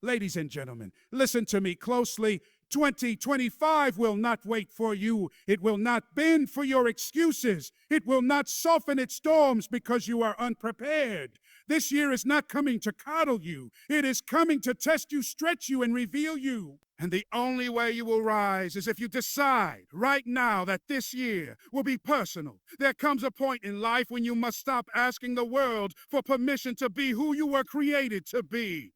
Ladies and gentlemen, listen to me closely. 2025 will not wait for you. It will not bend for your excuses. It will not soften its storms because you are unprepared. This year is not coming to coddle you. It is coming to test you, stretch you, and reveal you. And the only way you will rise is if you decide right now that this year will be personal. There comes a point in life when you must stop asking the world for permission to be who you were created to be.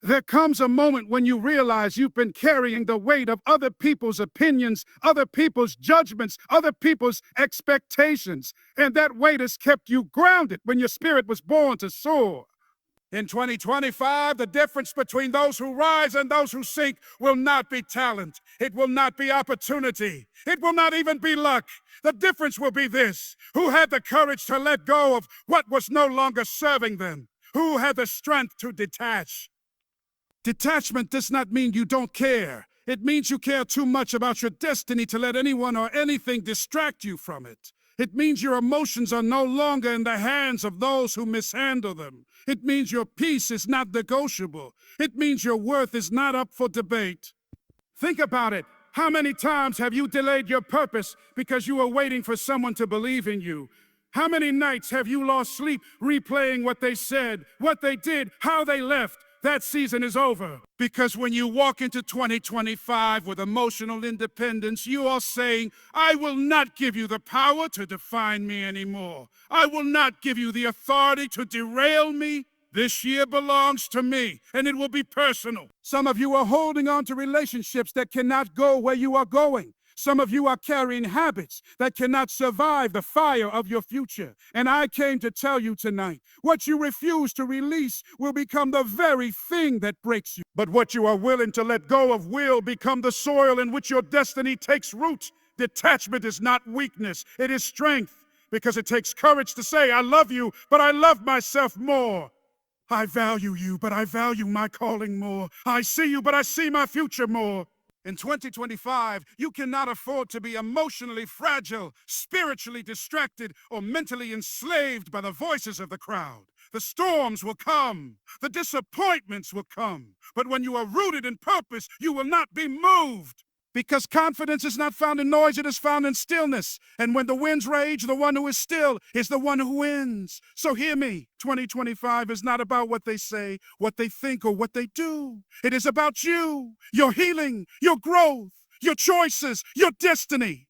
There comes a moment when you realize you've been carrying the weight of other people's opinions, other people's judgments, other people's expectations, and that weight has kept you grounded when your spirit was born to soar. In 2025, the difference between those who rise and those who sink will not be talent. It will not be opportunity. It will not even be luck. The difference will be this: who had the courage to let go of what was no longer serving them? Who had the strength to detach? Detachment does not mean you don't care. It means you care too much about your destiny to let anyone or anything distract you from it. It means your emotions are no longer in the hands of those who mishandle them. It means your peace is not negotiable. It means your worth is not up for debate. Think about it. How many times have you delayed your purpose because you were waiting for someone to believe in you? How many nights have you lost sleep replaying what they said, what they did, how they left? That season is over. Because when you walk into 2025 with emotional independence, you are saying, I will not give you the power to define me anymore. I will not give you the authority to derail me. This year belongs to me, and it will be personal. Some of you are holding on to relationships that cannot go where you are going. Some of you are carrying habits that cannot survive the fire of your future. And I came to tell you tonight, what you refuse to release will become the very thing that breaks you. But what you are willing to let go of will become the soil in which your destiny takes root. Detachment is not weakness, it is strength. Because it takes courage to say, I love you, but I love myself more. I value you, but I value my calling more. I see you, but I see my future more. In 2025, you cannot afford to be emotionally fragile, spiritually distracted, or mentally enslaved by the voices of the crowd. The storms will come. The disappointments will come. But when you are rooted in purpose, you will not be moved. Because confidence is not found in noise, it is found in stillness. And when the winds rage, the one who is still is the one who wins. So hear me, 2025 is not about what they say, what they think, or what they do. It is about you, your healing, your growth, your choices, your destiny.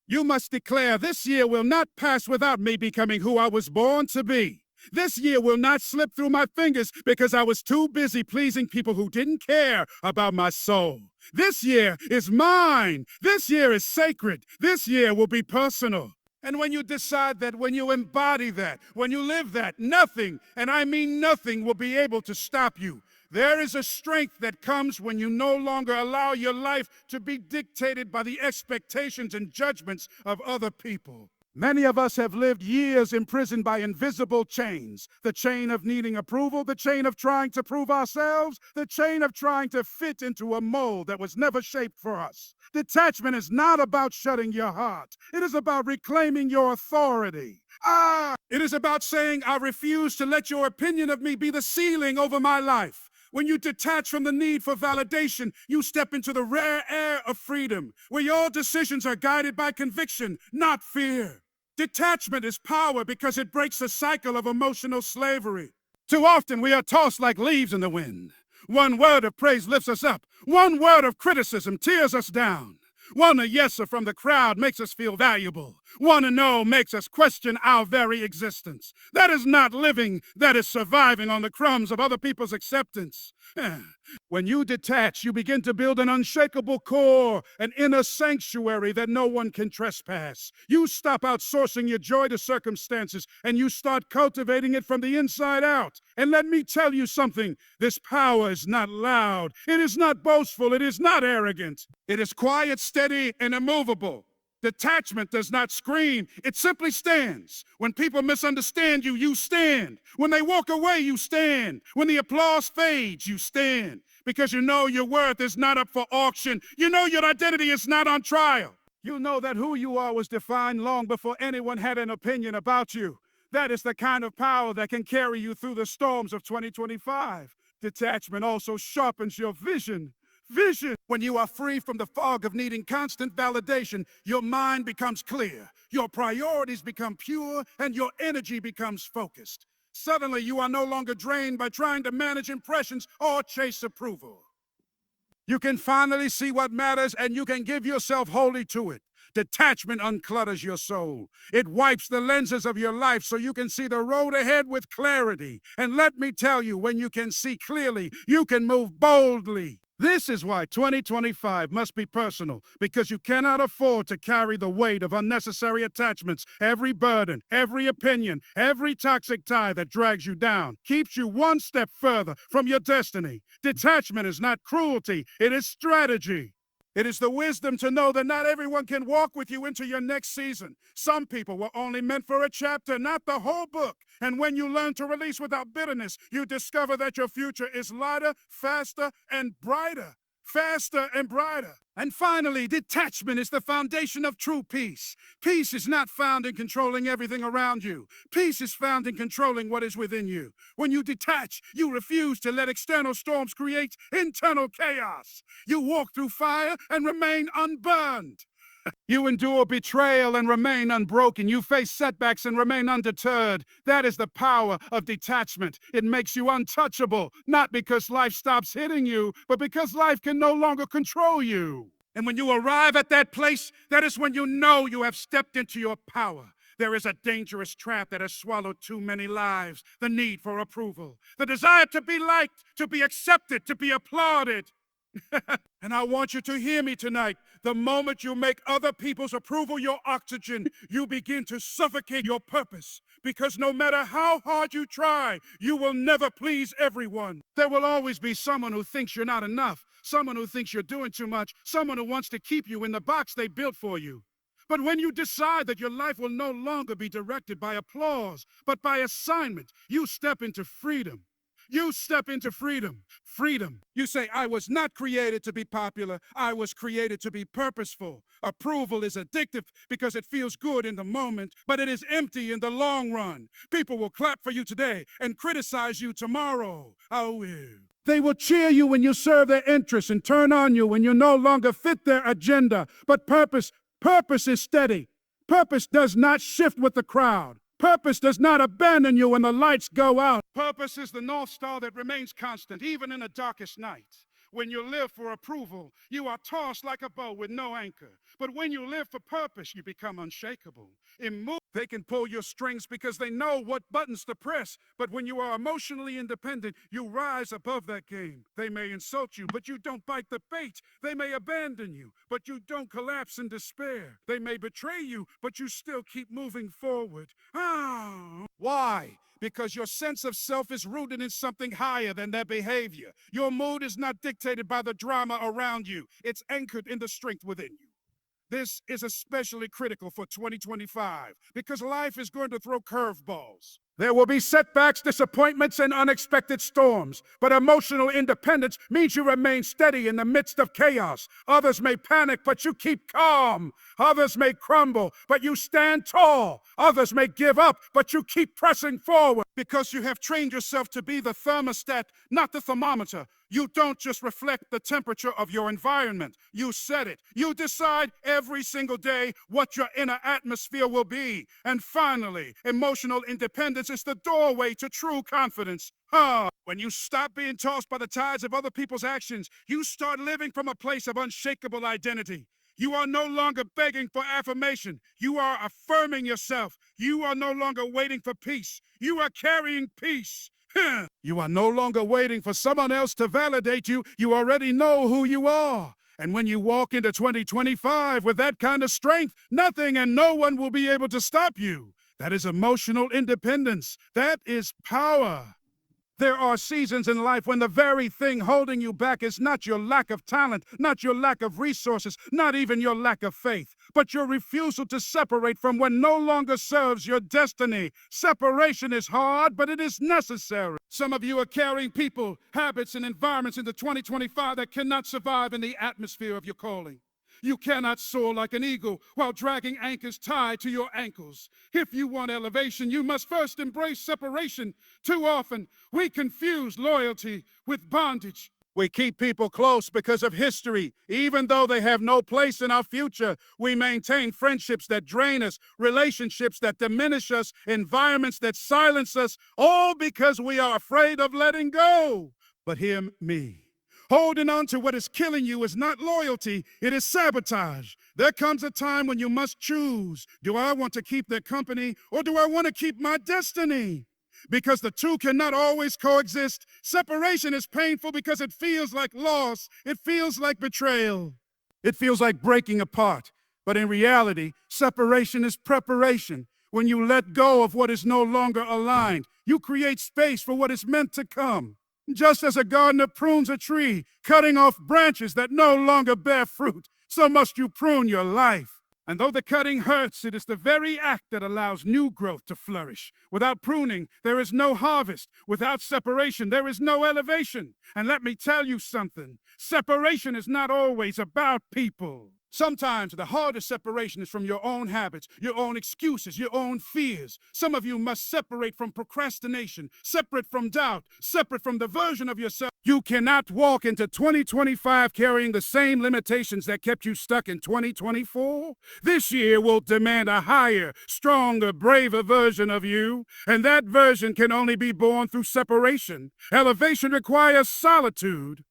You must declare, this year will not pass without me becoming who I was born to be. This year will not slip through my fingers because I was too busy pleasing people who didn't care about my soul. This year is mine. This year is sacred. This year will be personal. And when you decide that, when you embody that, when you live that, nothing, and I mean nothing, will be able to stop you. There is a strength that comes when you no longer allow your life to be dictated by the expectations and judgments of other people. Many of us have lived years imprisoned by invisible chains. The chain of needing approval, the chain of trying to prove ourselves, the chain of trying to fit into a mold that was never shaped for us. Detachment is not about shutting your heart. It is about reclaiming your authority. It is about saying, I refuse to let your opinion of me be the ceiling over my life. When you detach from the need for validation, you step into the rare air of freedom, where your decisions are guided by conviction, not fear. Detachment is power because it breaks the cycle of emotional slavery. Too often we are tossed like leaves in the wind. One word of praise lifts us up. One word of criticism tears us down. One a yeser from the crowd makes us feel valuable. One a no makes us question our very existence. That is not living, that is surviving on the crumbs of other people's acceptance. When you detach, you begin to build an unshakable core, an inner sanctuary that no one can trespass. You stop outsourcing your joy to circumstances, and you start cultivating it from the inside out. And let me tell you something, this power is not loud, it is not boastful, it is not arrogant. It is quiet, steady, and immovable. Detachment does not scream, it simply stands. When people misunderstand you, you stand. When they walk away, you stand. When the applause fades, you stand. Because you know your worth is not up for auction. You know your identity is not on trial. You know that who you are was defined long before anyone had an opinion about you. That is the kind of power that can carry you through the storms of 2025. Detachment also sharpens your vision. Vision. When you are free from the fog of needing constant validation, your mind becomes clear, your priorities become pure, and your energy becomes focused. Suddenly, you are no longer drained by trying to manage impressions or chase approval. You can finally see what matters, and you can give yourself wholly to it. Detachment unclutters your soul. It wipes the lenses of your life so you can see the road ahead with clarity. And let me tell you, when you can see clearly, you can move boldly. This is why 2025 must be personal, because you cannot afford to carry the weight of unnecessary attachments. Every burden, every opinion, every toxic tie that drags you down keeps you one step further from your destiny. Detachment is not cruelty, it is strategy. It is the wisdom to know that not everyone can walk with you into your next season. Some people were only meant for a chapter, not the whole book. And when you learn to release without bitterness, you discover that your future is lighter, faster, and brighter. Faster and brighter. And finally, detachment is the foundation of true peace. Peace is not found in controlling everything around you. Peace is found in controlling what is within you. When you detach, you refuse to let external storms create internal chaos. You walk through fire and remain unburned. You endure betrayal and remain unbroken. You face setbacks and remain undeterred. That is the power of detachment. It makes you untouchable, not because life stops hitting you, but because life can no longer control you. And when you arrive at that place, that is when you know you have stepped into your power. There is a dangerous trap that has swallowed too many lives. The need for approval, the desire to be liked, to be accepted, to be applauded. And I want you to hear me tonight. The moment you make other people's approval your oxygen, you begin to suffocate your purpose. Because no matter how hard you try, you will never please everyone. There will always be someone who thinks you're not enough, someone who thinks you're doing too much, someone who wants to keep you in the box they built for you. But when you decide that your life will no longer be directed by applause, but by assignment, you step into freedom. You step into freedom. Freedom. You say, I was not created to be popular. I was created to be purposeful. Approval is addictive because it feels good in the moment, but it is empty in the long run. People will clap for you today and criticize you tomorrow. Oh, yeah. They will cheer you when you serve their interests and turn on you when you no longer fit their agenda. But purpose is steady. Purpose does not shift with the crowd. Purpose does not abandon you when the lights go out. Purpose is the North Star that remains constant, even in the darkest nights. When you live for approval, you are tossed like a boat with no anchor. But when you live for purpose, you become unshakable. Immovable. They can pull your strings because they know what buttons to press. But when you are emotionally independent, you rise above that game. They may insult you, but you don't bite the bait. They may abandon you, but you don't collapse in despair. They may betray you, but you still keep moving forward. Why? Because your sense of self is rooted in something higher than their behavior. Your mood is not dictated by the drama around you. It's anchored in the strength within you. This is especially critical for 2025 because life is going to throw curveballs. There will be setbacks, disappointments, and unexpected storms. But emotional independence means you remain steady in the midst of chaos. Others may panic, but you keep calm. Others may crumble, but you stand tall. Others may give up, but you keep pressing forward. Because you have trained yourself to be the thermostat, not the thermometer. You don't just reflect the temperature of your environment. You set it. You decide every single day what your inner atmosphere will be. And finally, emotional independence is the doorway to true confidence. When you stop being tossed by the tides of other people's actions, you start living from a place of unshakable identity. You are no longer begging for affirmation. You are affirming yourself. You are no longer waiting for peace. You are carrying peace. You are no longer waiting for someone else to validate you. You already know who you are. And when you walk into 2025 with that kind of strength, nothing and no one will be able to stop you. That is emotional independence. That is power. There are seasons in life when the very thing holding you back is not your lack of talent, not your lack of resources, not even your lack of faith, but your refusal to separate from what no longer serves your destiny. Separation is hard, but it is necessary. Some of you are carrying people, habits, and environments into 2025 that cannot survive in the atmosphere of your calling. You cannot soar like an eagle while dragging anchors tied to your ankles. If you want elevation, you must first embrace separation. Too often, we confuse loyalty with bondage. We keep people close because of history. Even though they have no place in our future, we maintain friendships that drain us, relationships that diminish us, environments that silence us, all because we are afraid of letting go. But hear me. Holding on to what is killing you is not loyalty, it is sabotage. There comes a time when you must choose. Do I want to keep their company, or do I want to keep my destiny? Because the two cannot always coexist. Separation is painful because it feels like loss. It feels like betrayal. It feels like breaking apart. But in reality, separation is preparation. When you let go of what is no longer aligned, you create space for what is meant to come. Just as a gardener prunes a tree, cutting off branches that no longer bear fruit, so must you prune your life. And though the cutting hurts, it is the very act that allows new growth to flourish. Without pruning, there is no harvest. Without separation, there is no elevation. And let me tell you something. Separation is not always about people. Sometimes the hardest separation is from your own habits, your own excuses, your own fears. Some of you must separate from procrastination, separate from doubt, separate from the version of yourself. You cannot walk into 2025 carrying the same limitations that kept you stuck in 2024. This year will demand a higher, stronger, braver version of you, and that version can only be born through separation. Elevation requires solitude.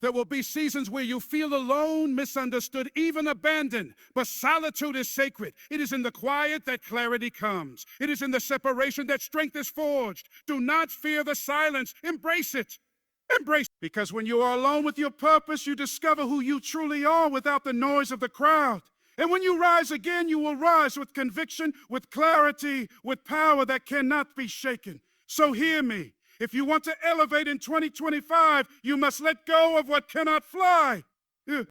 There will be seasons where you feel alone, misunderstood, even abandoned. But solitude is sacred. It is in the quiet that clarity comes. It is in the separation that strength is forged. Do not fear the silence. Embrace it. Embrace it. Because when you are alone with your purpose, you discover who you truly are without the noise of the crowd. And when you rise again, you will rise with conviction, with clarity, with power that cannot be shaken. So hear me. If you want to elevate in 2025, you must let go of what cannot fly.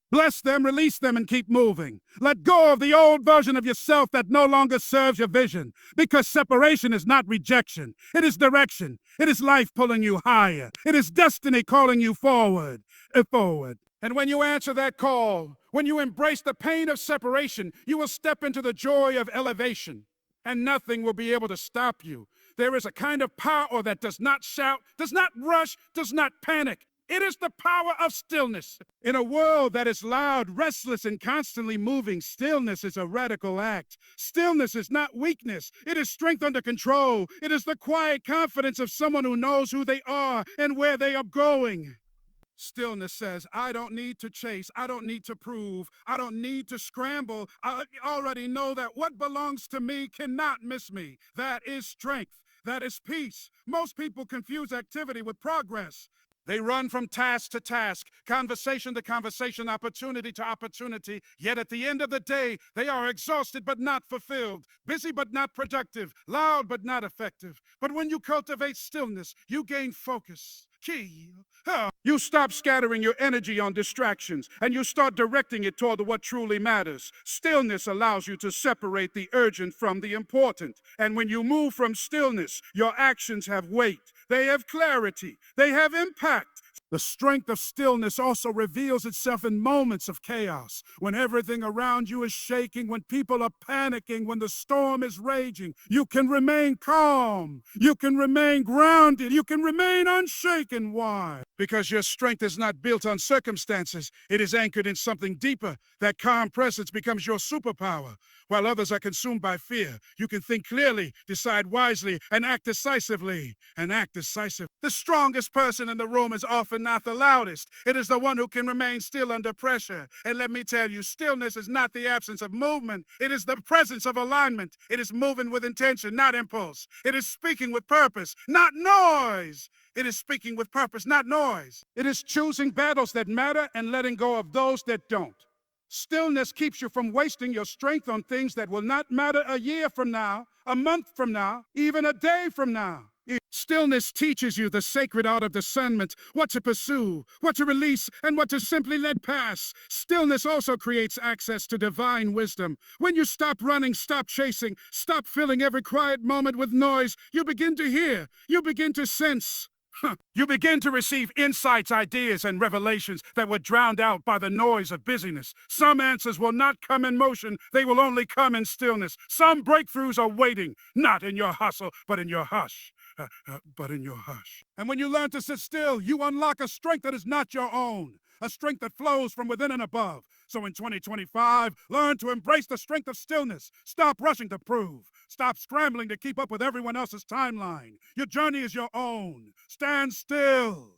Bless them, release them, and keep moving. Let go of the old version of yourself that no longer serves your vision. Because separation is not rejection. It is direction. It is life pulling you higher. It is destiny calling you forward. Forward. And when you answer that call, when you embrace the pain of separation, you will step into the joy of elevation. And nothing will be able to stop you. There is a kind of power that does not shout, does not rush, does not panic. It is the power of stillness. In a world that is loud, restless, and constantly moving, stillness is a radical act. Stillness is not weakness. It is strength under control. It is the quiet confidence of someone who knows who they are and where they are going. Stillness says, I don't need to chase. I don't need to prove. I don't need to scramble. I already know that what belongs to me cannot miss me. That is strength. That is peace. Most people confuse activity with progress. They run from task to task, conversation to conversation, opportunity to opportunity. Yet at the end of the day, they are exhausted but not fulfilled, busy but not productive, loud but not effective. But when you cultivate stillness, you gain focus. You stop scattering your energy on distractions and you start directing it toward what truly matters. Stillness allows you to separate the urgent from the important. And when you move from stillness, your actions have weight. They have clarity. They have impact. The strength of stillness also reveals itself in moments of chaos, when everything around you is shaking, when people are panicking, when the storm is raging. You can remain calm. You can remain grounded. You can remain unshaken. Why? Because your strength is not built on circumstances. It is anchored in something deeper. That calm presence becomes your superpower. While others are consumed by fear, you can think clearly, decide wisely, and act decisively. The strongest person in the room is often not the loudest. It is the one who can remain still under pressure. And let me tell you, stillness is not the absence of movement. It is the presence of alignment. It is moving with intention, not impulse. It is speaking with purpose, not noise. It is speaking with purpose, not noise. It is choosing battles that matter and letting go of those that don't. Stillness keeps you from wasting your strength on things that will not matter a year from now, a month from now, even a day from now. Stillness teaches you the sacred art of discernment, what to pursue, what to release, and what to simply let pass. Stillness also creates access to divine wisdom. When you stop running, stop chasing, stop filling every quiet moment with noise, you begin to hear, you begin to sense. You begin to receive insights, ideas, and revelations that were drowned out by the noise of busyness. Some answers will not come in motion, they will only come in stillness. Some breakthroughs are waiting, not in your hustle, but in your hush. And when you learn to sit still, you unlock a strength that is not your own, a strength that flows from within and above. So in 2025, learn to embrace the strength of stillness. Stop rushing to prove. Stop scrambling to keep up with everyone else's timeline. Your journey is your own. Stand still.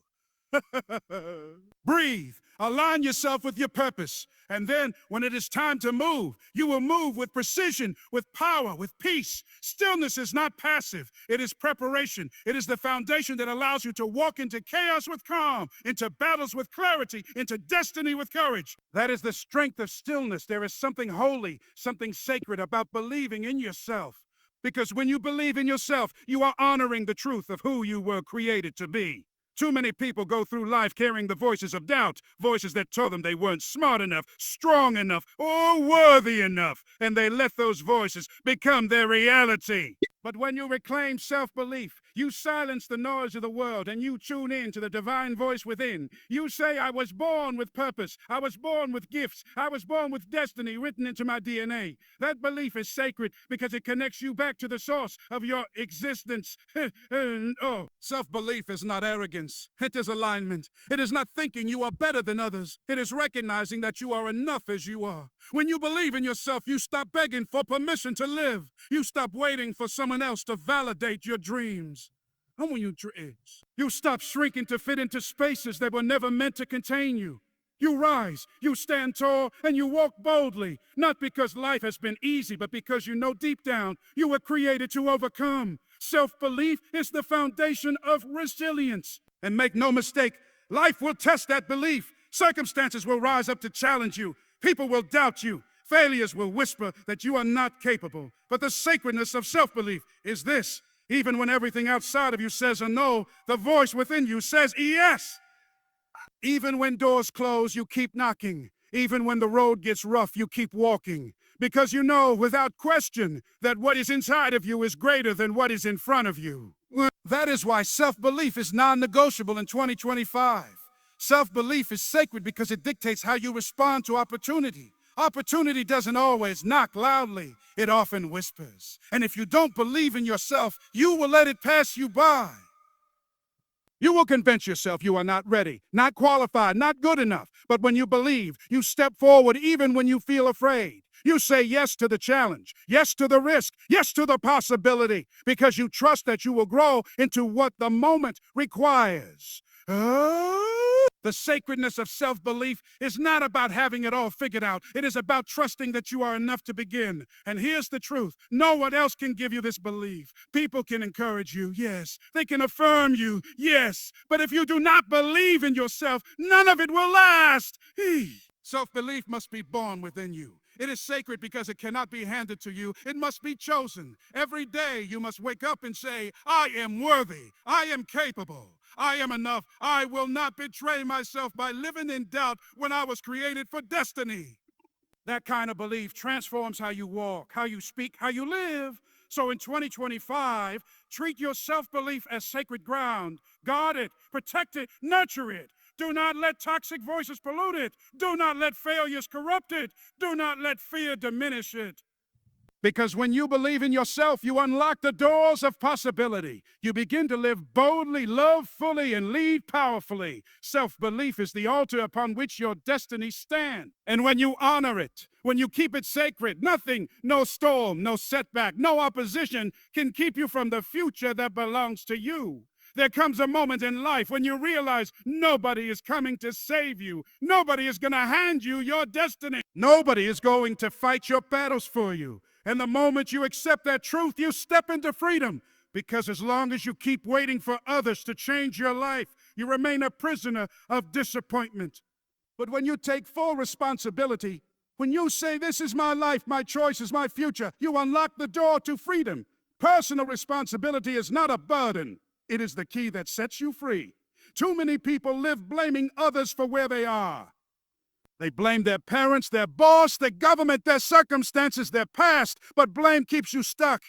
Breathe. Align yourself with your purpose. And then, when it is time to move, you will move with precision, with power, with peace. Stillness is not passive. It is preparation. It is the foundation that allows you to walk into chaos with calm, into battles with clarity, into destiny with courage. That is the strength of stillness. There is something holy, something sacred about believing in yourself. Because when you believe in yourself, you are honoring the truth of who you were created to be. Too many people go through life carrying the voices of doubt, voices that told them they weren't smart enough, strong enough, or worthy enough, and they let those voices become their reality. But when you reclaim self-belief, you silence the noise of the world and you tune in to the divine voice within. You say, I was born with purpose. I was born with gifts. I was born with destiny written into my DNA. That belief is sacred because it connects you back to the source of your existence. Self-belief is not arrogance. It is alignment. It is not thinking you are better than others. It is recognizing that you are enough as you are. When you believe in yourself, you stop begging for permission to live. You stop waiting for someone else to validate your dreams. And when you stop shrinking to fit into spaces that were never meant to contain you. You rise, you stand tall, and you walk boldly, not because life has been easy, but because you know deep down you were created to overcome. Self-belief is the foundation of resilience. And make no mistake, life will test that belief. Circumstances will rise up to challenge you. People will doubt you. Failures will whisper that you are not capable. But the sacredness of self-belief is this. Even when everything outside of you says a no, the voice within you says yes. Even when doors close, you keep knocking. Even when the road gets rough, you keep walking. Because you know without question that what is inside of you is greater than what is in front of you. That is why self-belief is non-negotiable in 2025. Self-belief is sacred because it dictates how you respond to opportunity. Opportunity doesn't always knock loudly. It often whispers. And if you don't believe in yourself, you will let it pass you by. You will convince yourself you are not ready, not qualified, not good enough. But when you believe, you step forward even when you feel afraid. You say yes to the challenge, yes to the risk, yes to the possibility, because you trust that you will grow into what the moment requires. The sacredness of self-belief is not about having it all figured out. It is about trusting that you are enough to begin. And here's the truth. No one else can give you this belief. People can encourage you, yes. They can affirm you, yes. But if you do not believe in yourself, none of it will last. Self-belief must be born within you. It is sacred because it cannot be handed to you. It must be chosen. Every day you must wake up and say, I am worthy. I am capable. I am enough. I will not betray myself by living in doubt when I was created for destiny. That kind of belief transforms how you walk, how you speak, how you live. So in 2025, treat your self-belief as sacred ground. Guard it, protect it, nurture it. Do not let toxic voices pollute it. Do not let failures corrupt it. Do not let fear diminish it. Because when you believe in yourself, you unlock the doors of possibility. You begin to live boldly, love fully, and lead powerfully. Self-belief is the altar upon which your destiny stands. And when you honor it, when you keep it sacred, nothing, no storm, no setback, no opposition can keep you from the future that belongs to you. There comes a moment in life when you realize nobody is coming to save you. Nobody is going to hand you your destiny. Nobody is going to fight your battles for you. And the moment you accept that truth, you step into freedom. Because as long as you keep waiting for others to change your life, you remain a prisoner of disappointment. But when you take full responsibility, when you say, this is my life, my choices, my future, you unlock the door to freedom. Personal responsibility is not a burden. It is the key that sets you free. Too many people live blaming others for where they are. They blame their parents, their boss, their government, their circumstances, their past, but blame keeps you stuck.